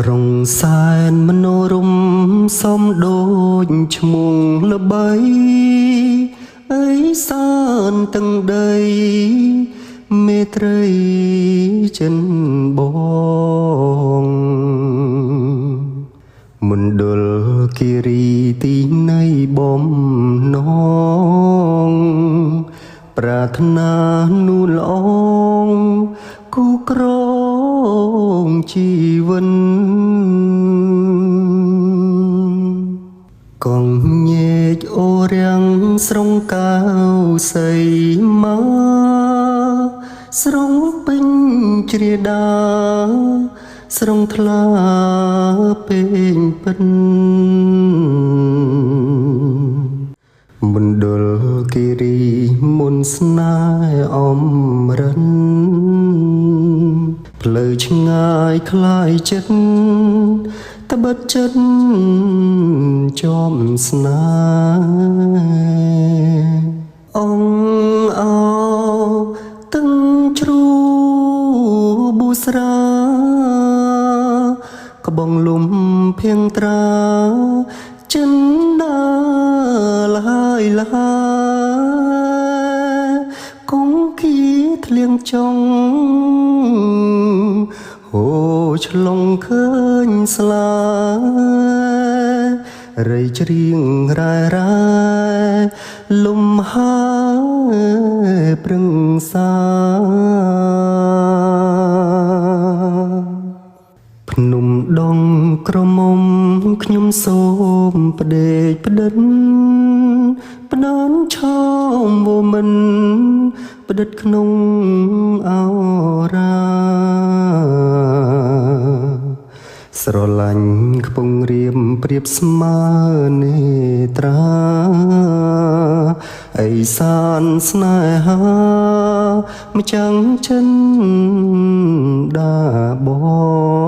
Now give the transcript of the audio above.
ក្រុងសែនមនោរម្យសំដូចឈ្មោះល្បីអីសានទាំងដីមេត្រីចិនបងមណ្ឌលគិរីទីនៃបំណងប្រាថ្នានូលអងគូក្រងជីវិនកងញែកអូរាំងស្រងកៅសីមាស្រងពេញជ្រាដាស្រងថ្លាពេញពិនមណ្ឌលគិរីមុនស្នេហ៍អំរិនផ្លូវឆ្ងាយคล้ายចិត្តត្បិតចិត្តចំស្នេហ៍អងអោទឹងជ្រូប៊ូស្រាក្បងលំភៀងត្រាចិនដាលហើយឡាគង់គីធ្លៀងចុងហូឆ្លងឃើញស្លារៃច្រៀងរ៉ែរ៉ែលំហើយព្រឹងសាភ្នំដងក្រមុំខ្ញុំសូមផ្ដេកផ្ដិនផ្ដានឆោមវមិនផ្ដិតក្នុងអោរាស្រឡាញ់ខ្ពងរៀមប្រៀបស្មើនេត្រាអេសានស្នេហាម្ចាំងចិនដាបង